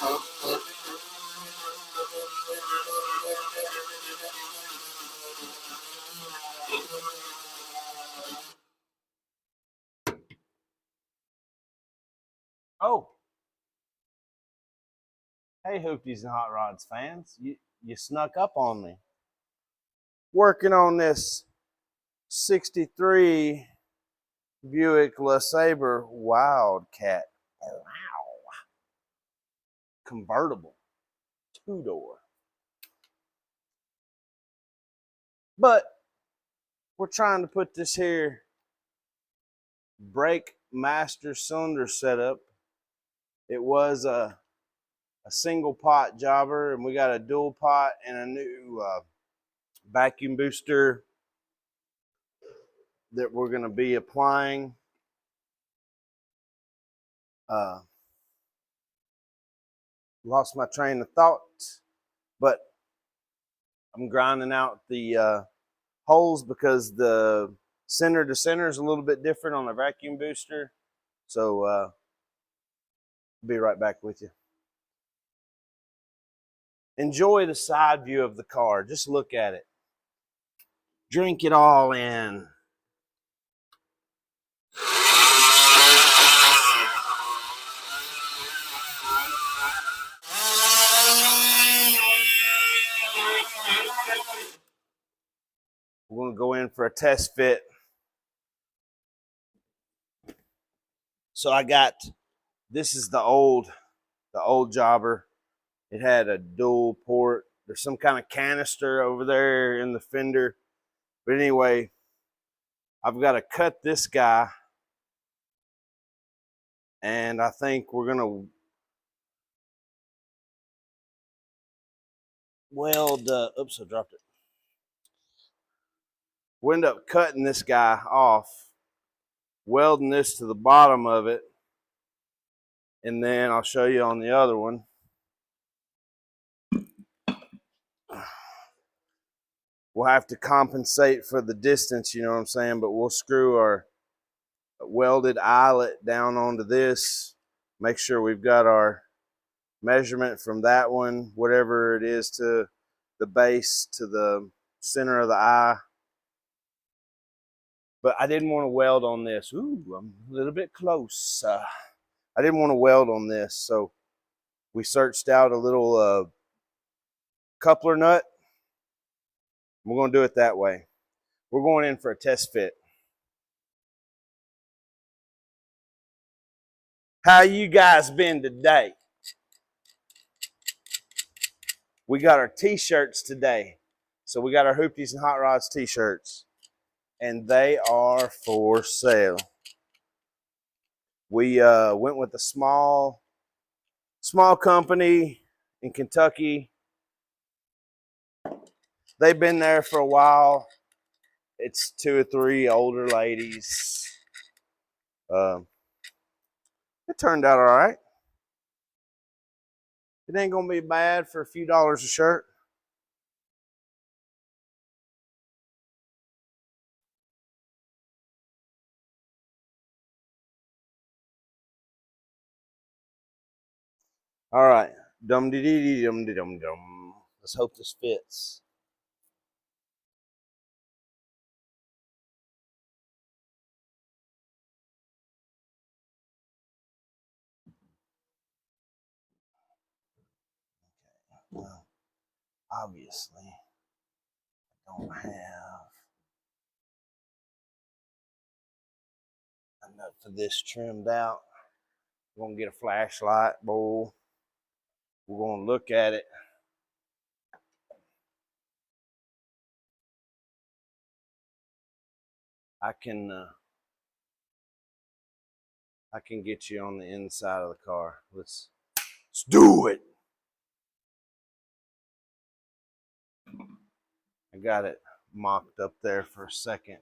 Oh, hey, Hoopties and Hot Rods fans. You snuck up on me. Working on this 63 Buick LeSabre Wildcat. Wow. Convertible. Two-door. But we're trying to put this here brake master cylinder setup. It was a single pot jobber, and we got a dual pot and a new vacuum booster that we're going to be applying. Lost my train of thought, but I'm grinding out the holes because the center to center is a little bit different on a vacuum booster. So I'll be right back with you. Enjoy the side view of the car. Just look at it. Drink it all in. We're going to go in for a test fit. So I got, this is the old jobber. It had a dual port. There's some kind of canister over there in the fender. But anyway, I've got to cut this guy. And I think we're going to weld, oops, I dropped it. We'll end up cutting this guy off, welding this to the bottom of it, and then I'll show you on the other one. We'll have to compensate for the distance, you know what I'm saying, but we'll screw our welded eyelet down onto this, make sure we've got our measurement from that one, whatever it is, to the base, to the center of the eye. But I didn't want to weld on this. Ooh, I'm a little bit close. I didn't want to weld on this, so we searched out a little coupler nut. We're going to do it that way. We're going in for a test fit. How you guys been today? We got our t-shirts today. So we got our Hoopties and Hot Rods t-shirts. And they are for sale. We went with a small company in Kentucky. They've been there for a while. It's 2 or 3 older ladies. It turned out all right. It ain't gonna be bad for a few dollars a shirt. All right, dum de dee dee dum de dum dum. Let's hope this fits. Okay, well, obviously, I don't have enough of this trimmed out. We're gonna get a flashlight bowl. We're gonna look at it. I can get you on the inside of the car. Let's do it. I got it mocked up there for a second.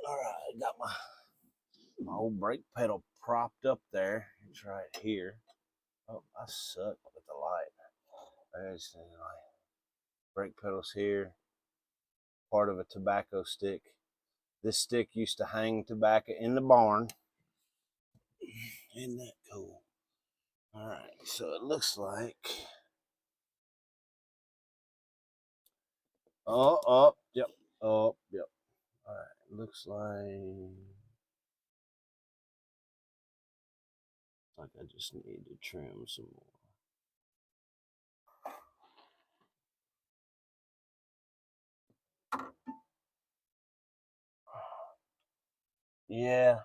All right, I got my old brake pedal propped up there. It's right here. Oh, I suck with the light. There's the light. Brake pedals here. Part of a tobacco stick. This stick used to hang tobacco in the barn. Isn't that cool? All right, so it looks like, yep, oh, yep. All right, looks like I just need to trim some more. Yeah,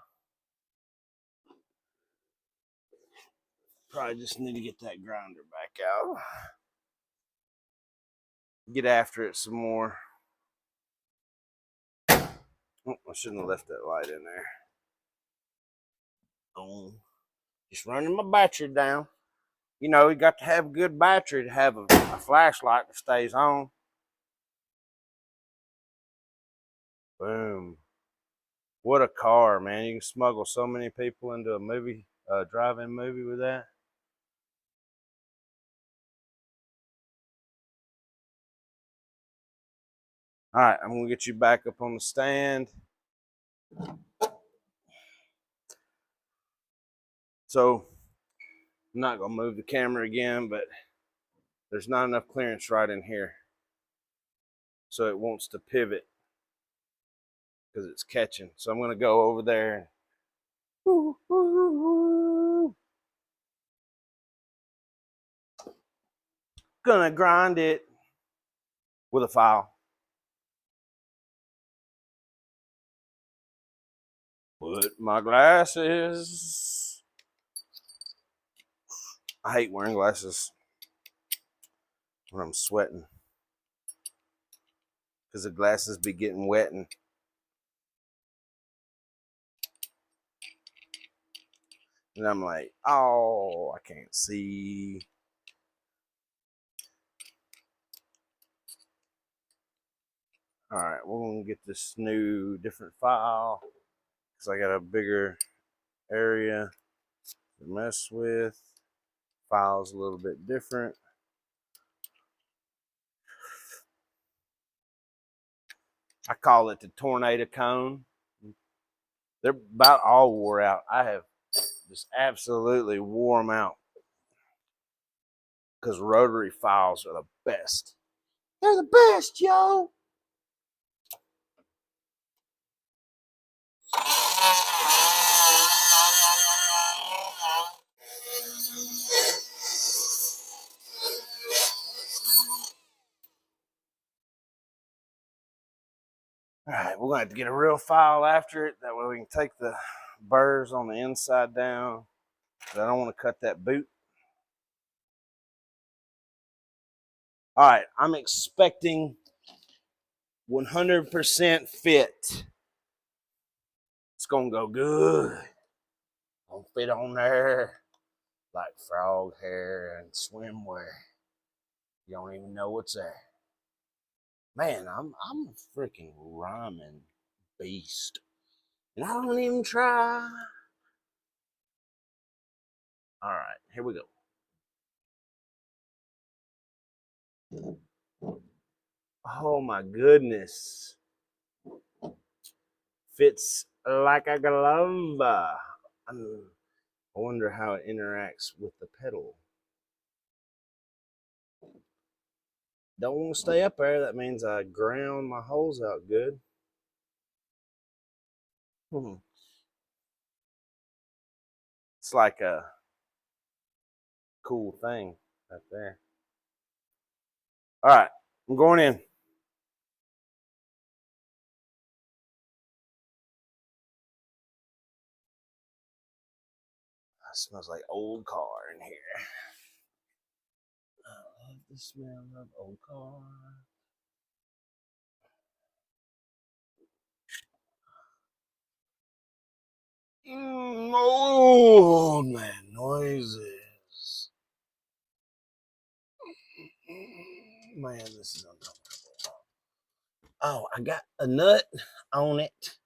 probably just need to get that grinder back out. Get after it some more. Oh, I shouldn't have left that light in there. Oh, just running my battery down. You know, you got to have a good battery to have a flashlight that stays on. Boom. What a car, man. You can smuggle so many people into a movie, drive-in movie with that. All right, I'm going to get you back up on the stand. So, I'm not going to move the camera again, but there's not enough clearance right in here. So it wants to pivot because it's catching. So I'm going to go over there. Gonna grind it with a file. Put my glasses. I hate wearing glasses when I'm sweating because the glasses be getting wet and I'm like, oh, I can't see. All right, we're gonna get this new different file because I got a bigger area to mess with. File's a little bit different. I call it the tornado cone. They're about all wore out. I have just absolutely wore them out because rotary files are the best. They're the best, yo. All right, we're going to have to get a real file after it. That way we can take the burrs on the inside down. But I don't want to cut that boot. All right, I'm expecting 100% fit. It's going to go good. Gonna fit on there like frog hair and swimwear. You don't even know what's there. Man, I'm a freaking rhyming beast. And I don't even try. All right, here we go. Oh my goodness. Fits like a glove. I wonder how it interacts with the pedal. Don't want to stay up there. That means I ground my holes out good. It's like a cool thing right there. All right, I'm going in. It smells like old car in here. I love the smell of old car. Old man noises. Man, this is uncomfortable. Oh, I got a nut on it.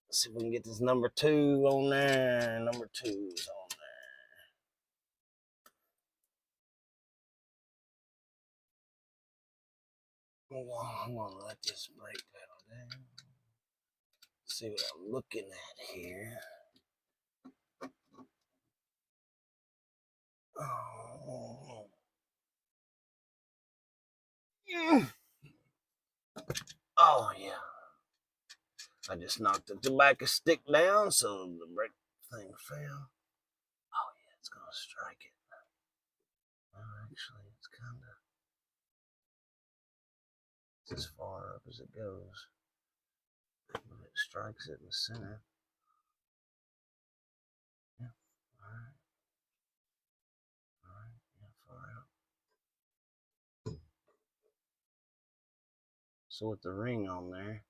Let's see if we can get this number 2 on there. Number 2 is on there. I'm gonna let this brake pedal down. see what I'm looking at here. Oh. Oh yeah. I just knocked the tobacco stick down so the brake thing fell. Oh yeah, it's gonna strike it. Well, actually, it's kind of as far up as it goes. But it strikes it in the center. Yeah. Alright. Alright. Yeah, far out. So with the ring on there.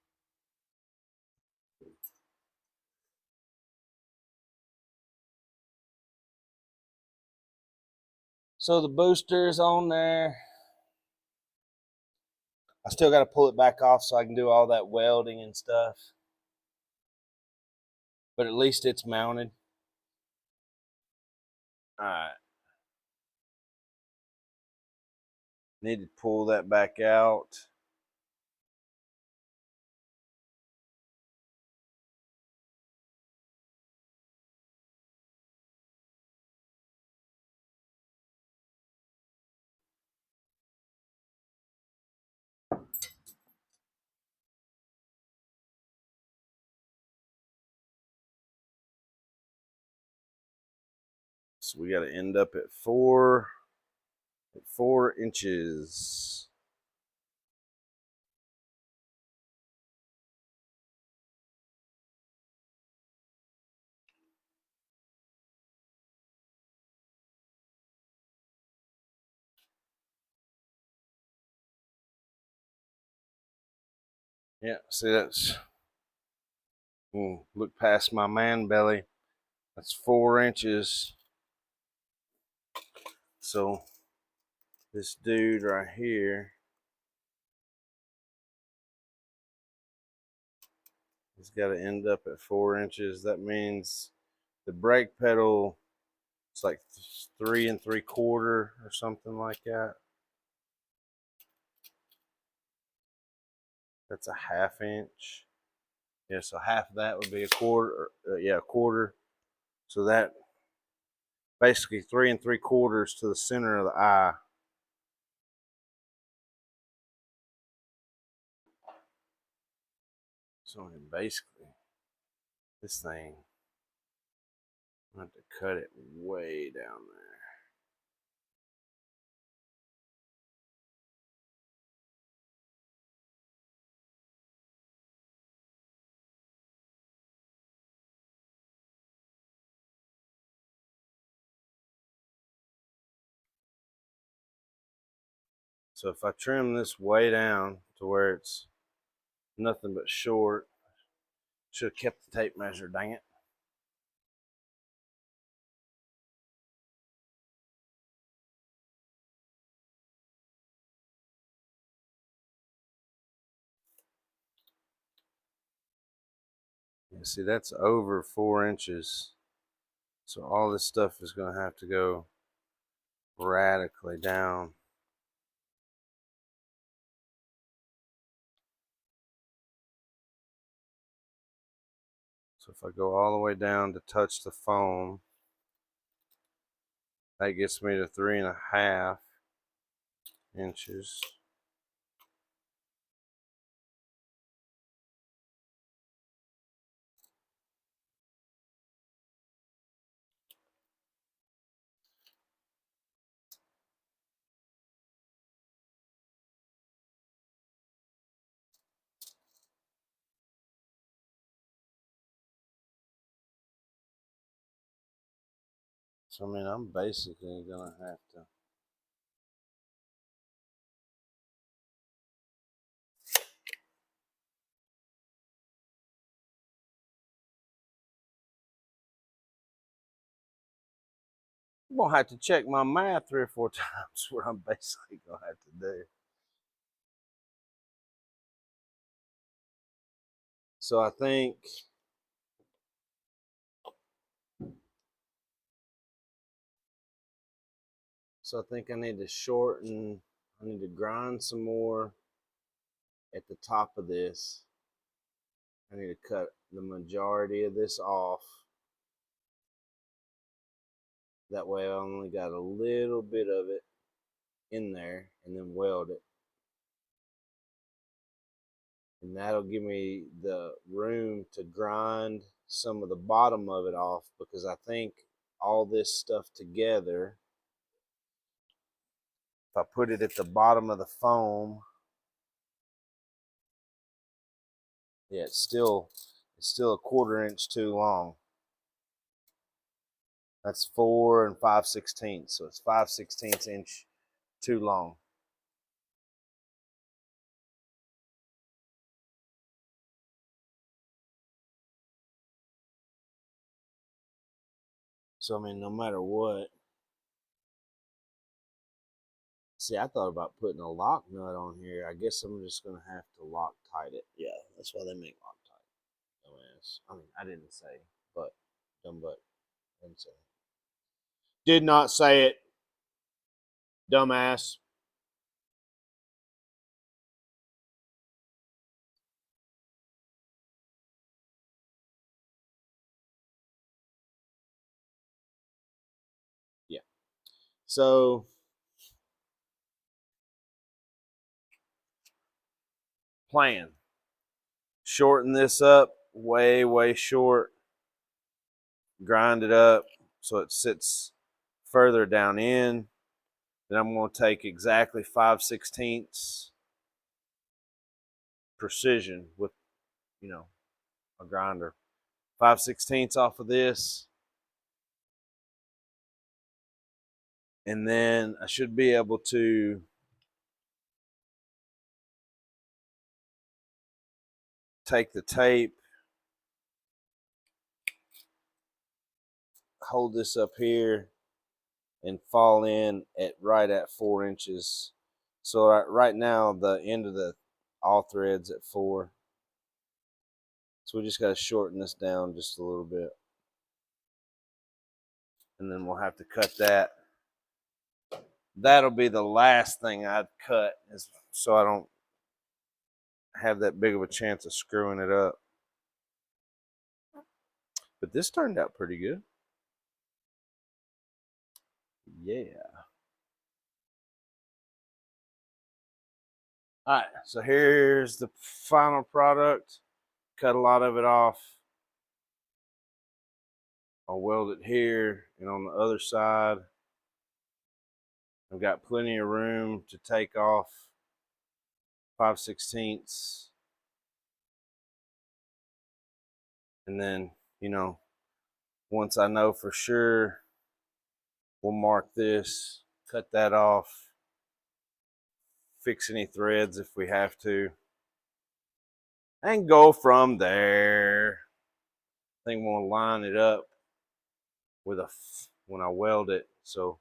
So the booster's on there. I still got to pull it back off so I can do all that welding and stuff. But at least it's mounted. Alright. Need to pull that back out. So we got to end up at 4 inches. Yeah, see that's, look past my man belly. That's 4 inches. So this dude right here, he's got to end up at 4 inches. That means the brake pedal, it's like 3 3/4 or something like that. That's a 1/2 inch. Yeah, so half of that would be a quarter. Yeah, a quarter. So that basically 3 3/4 to the center of the eye. So basically, this thing, I'm going to have to cut it way down there. So if I trim this way down to where it's nothing but short, should have kept the tape measure, dang it. You see, that's over 4 inches. So all this stuff is going to have to go radically down. So if I go all the way down to touch the foam, that gets me to 3 1/2 inches. So I mean, I'm basically going to have to, I'm going to have to check my math 3 or 4 times, what I'm basically going to have to do. So I think I need to shorten, I need to grind some more at the top of this. I need to cut the majority of this off. That way I only got a little bit of it in there, and then weld it. And that'll give me the room to grind some of the bottom of it off, because I think all this stuff together, if I put it at the bottom of the foam, yeah, it's still a 1/4 inch too long. That's 4 5/16, so it's 5/16 inch too long. So I mean, no matter what. See, I thought about putting a lock nut on here. I guess I'm just gonna have to Loctite it. Yeah, that's why they make Loctite. Dumbass. I mean, I didn't say, but dumb butt. Didn't say. Did not say it. Dumbass. Yeah. So plan. Shorten this up way short. Grind it up so it sits further down in. Then I'm going to take exactly 5/16 precision with, a grinder. 5/16 off of this. And then I should be able to take the tape, hold this up here, and fall in at right at 4 inches. So right now the end of the all threads at 4. So we just got to shorten this down just a little bit. And then we'll have to cut that. That'll be the last thing I'd cut, is so I don't have that big of a chance of screwing it up. But this turned out pretty good. Yeah. All right, so here's the final product. Cut a lot of it off. I'll weld it here, and on the other side, I've got plenty of room to take off 5/16. And then, once I know for sure, we'll mark this, cut that off, fix any threads if we have to, and go from there. I think we'll line it up with when I weld it, so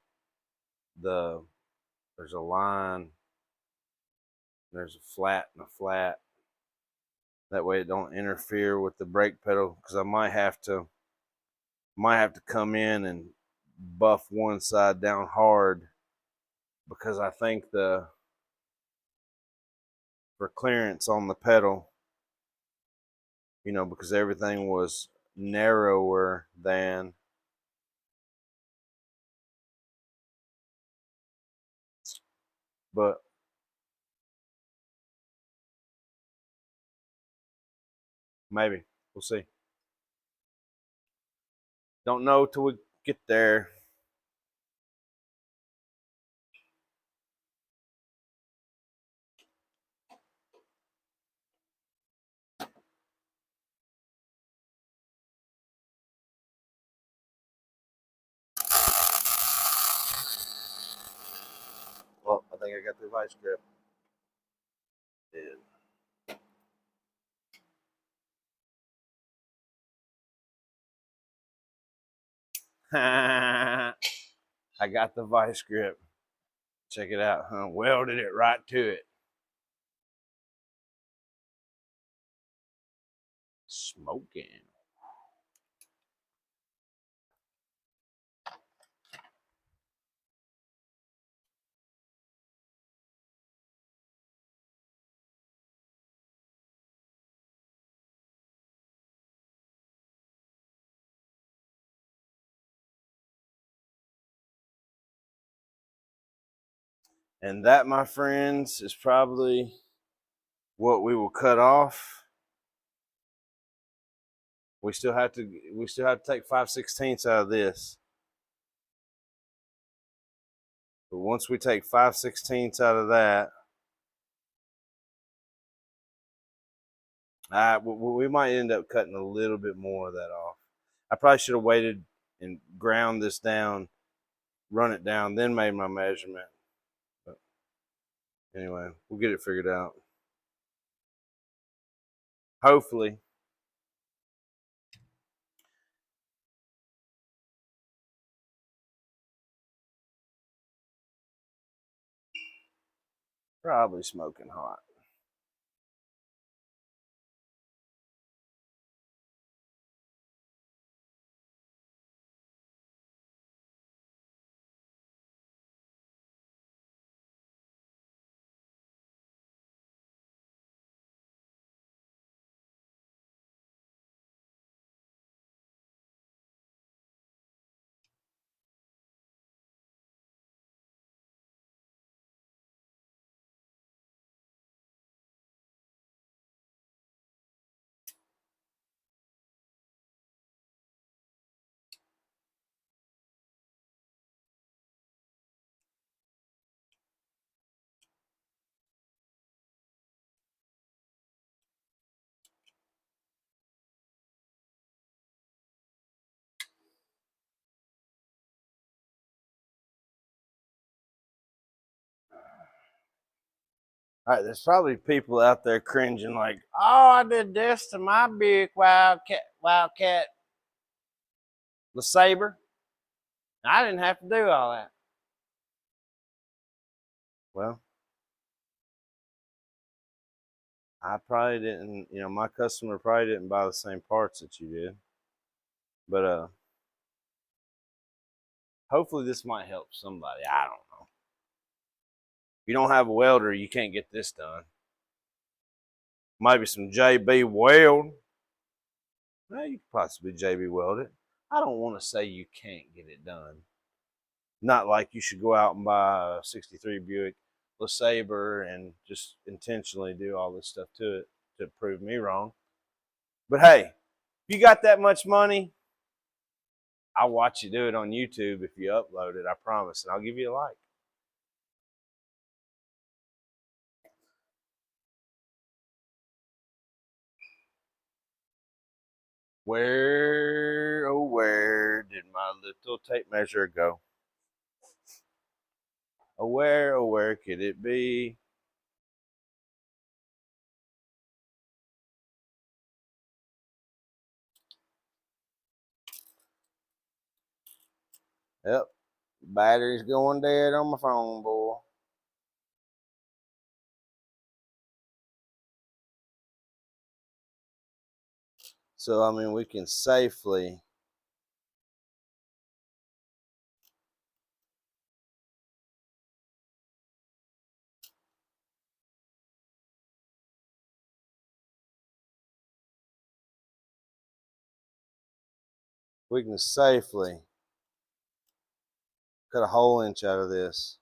there's a line, there's a flat and a flat. That way it don't interfere with the brake pedal, because I might have to come in and buff one side down hard, because I think for clearance on the pedal, because everything was narrower than, but maybe we'll see. Don't know till we get there. Well, I think I got the vice grip. I got the vice grip. Check it out, huh? Welded it right to it. Smoking. And that, my friends, is probably what we will cut off. We still have to take 5/16 out of this. But once we take 5/16 out of that, we might end up cutting a little bit more of that off. I probably should have waited and ground this down, run it down, then made my measurement. But anyway, we'll get it figured out. Hopefully. Probably smoking hot. All right, there's probably people out there cringing like, "Oh, I did this to my Buick Wildcat LeSabre. I didn't have to do all that." Well, I probably didn't. My customer probably didn't buy the same parts that you did. But hopefully this might help somebody. I don't know. If you don't have a welder, you can't get this done. Maybe some JB weld. Well, you could possibly JB weld it. I don't want to say you can't get it done. Not like you should go out and buy a 63 Buick LeSabre and just intentionally do all this stuff to it to prove me wrong. But hey, if you got that much money, I'll watch you do it on YouTube if you upload it, I promise, and I'll give you a like. Where, oh, where did my little tape measure go? Oh, where could it be? Yep, battery's going dead on my phone, boy. So, I mean, we can safely cut a whole inch out of this.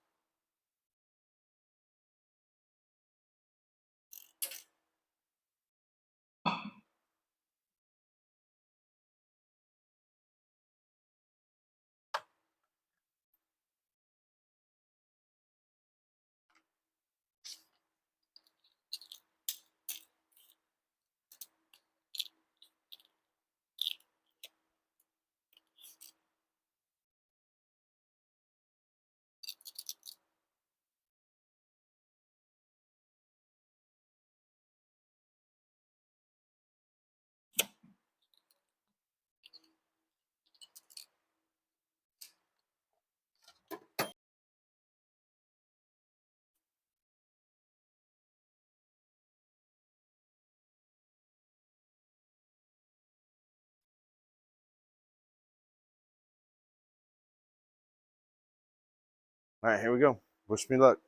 All right, here we go. Wish me luck.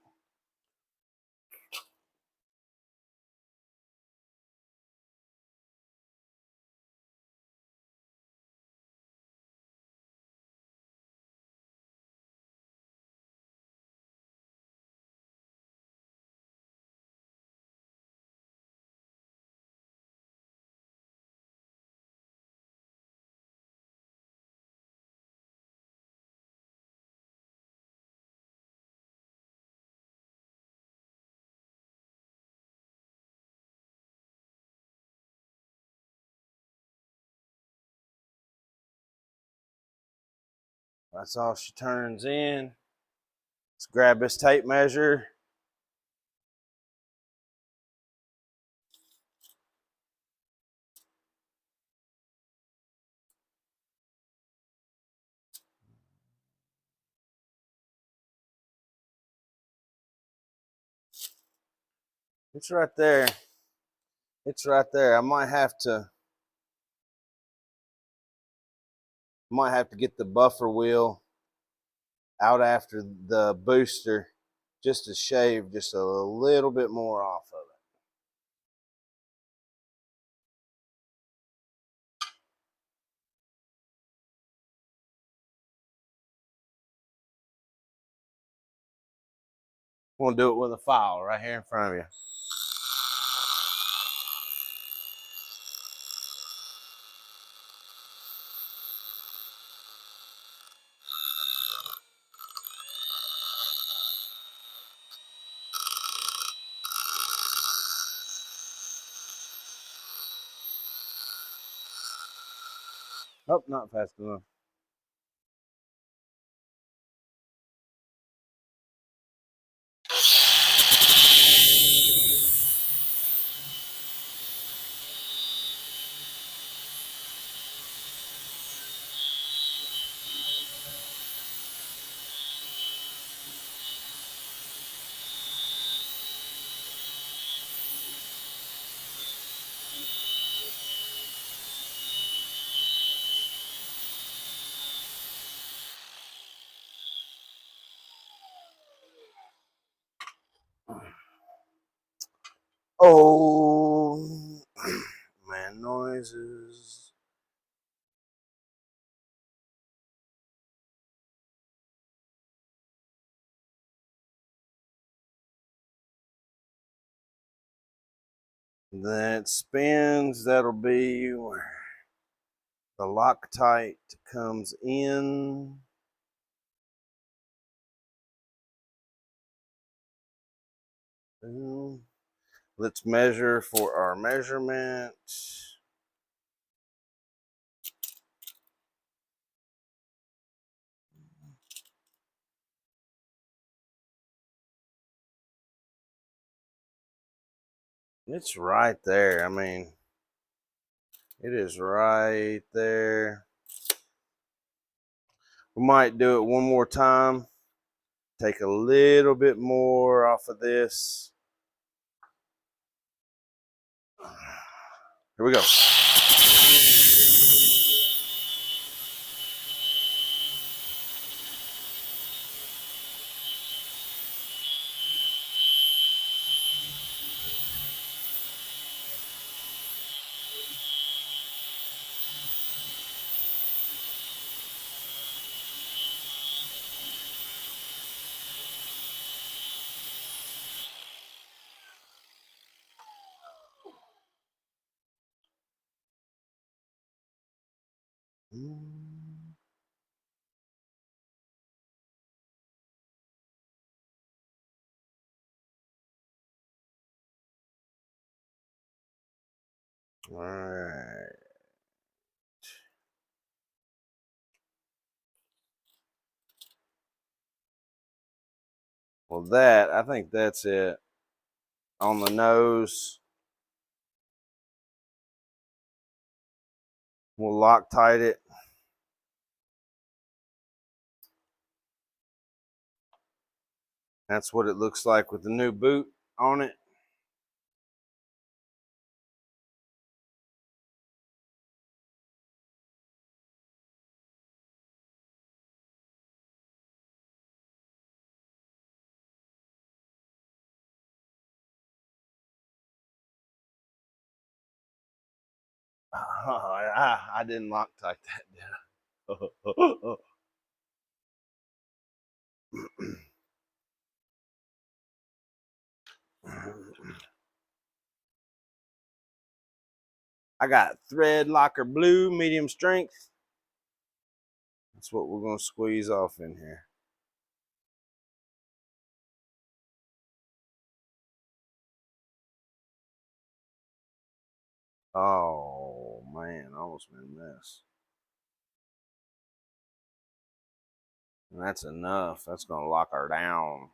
That's all she turns in. Let's grab this tape measure. It's right there. It's right there. I might have to get the buffer wheel out after the booster just to shave just a little bit more off of it. I'm gonna do it with a file right here in front of you. Oh, not fast enough. Oh, man, noises. Then it spins. That'll be where the Loctite comes in. Let's measure for our measurement. It's right there. I mean, it is right there. We might do it one more time. Take a little bit more off of this. Here we go. All right. Well, I think that's it. On the nose, we'll Loctite it. That's what it looks like with the new boot on it. I didn't Loctite that. I got thread locker blue, medium strength. That's what we're going to squeeze off in here. Oh, man, almost made a mess. And that's enough. That's going to lock her down.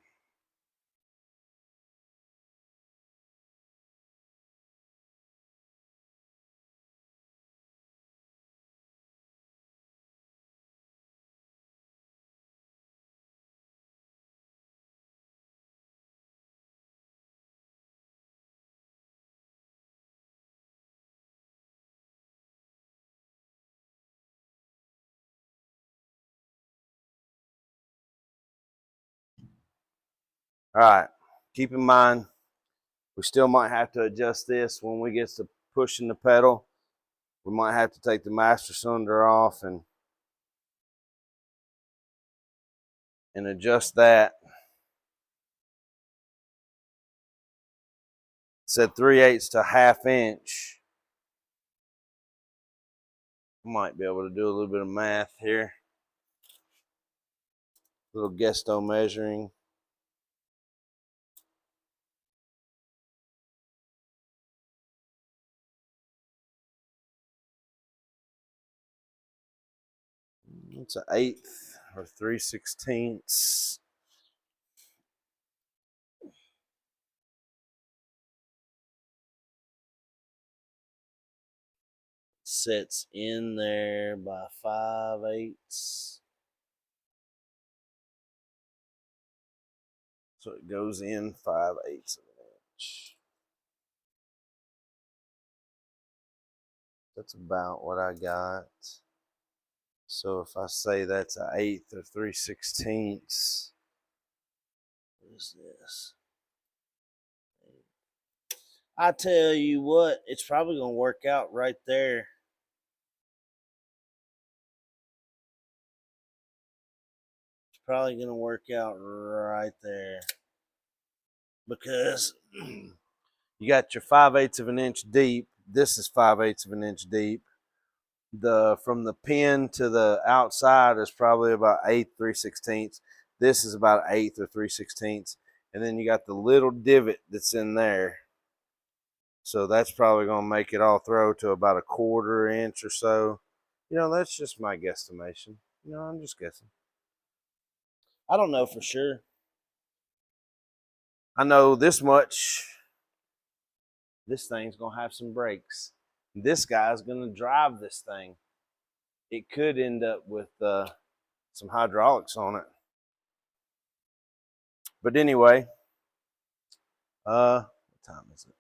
All right. Keep in mind, we still might have to adjust this when we get to pushing the pedal. We might have to take the master cylinder off and adjust that. It said 3/8 to 1/2 inch. Might be able to do a little bit of math here. A little gesto measuring. It's an 1/8 or 3/16. Sets in there by 5/8. So it goes in 5/8 of an inch. That's about what I got. So if I say that's an 1/8 or 3/16, what is this? I tell you what, it's probably going to work out right there. It's probably going to work out right there. Because you got your 5/8 of an inch deep. This is 5/8 of an inch deep. From the pin to the outside is probably about 1/8 3/16. This is about 1/8 or 3/16. And then you got the little divot that's in there. So that's probably going to make it all throw to about a 1/4 inch or so. You know, that's just my guesstimation. You know, I'm just guessing. I don't know for sure. I know this much. This thing's going to have some brakes. This guy's going to drive this thing. It could end up with some hydraulics on it. But anyway, what time is it?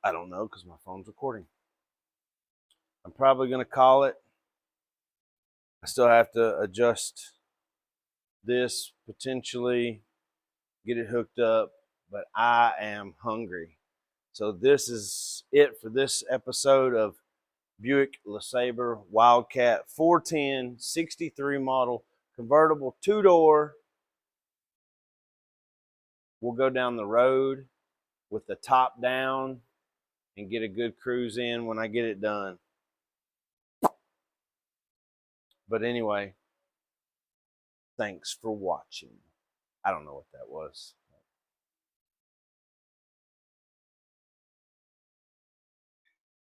I don't know because my phone's recording. I'm probably going to call it. I still have to adjust this, potentially get it hooked up, but I am hungry. So this is it for this episode of Buick LeSabre Wildcat 410 63 model convertible 2-door. We'll go down the road with the top down and get a good cruise in when I get it done. But anyway, thanks for watching. I don't know what that was.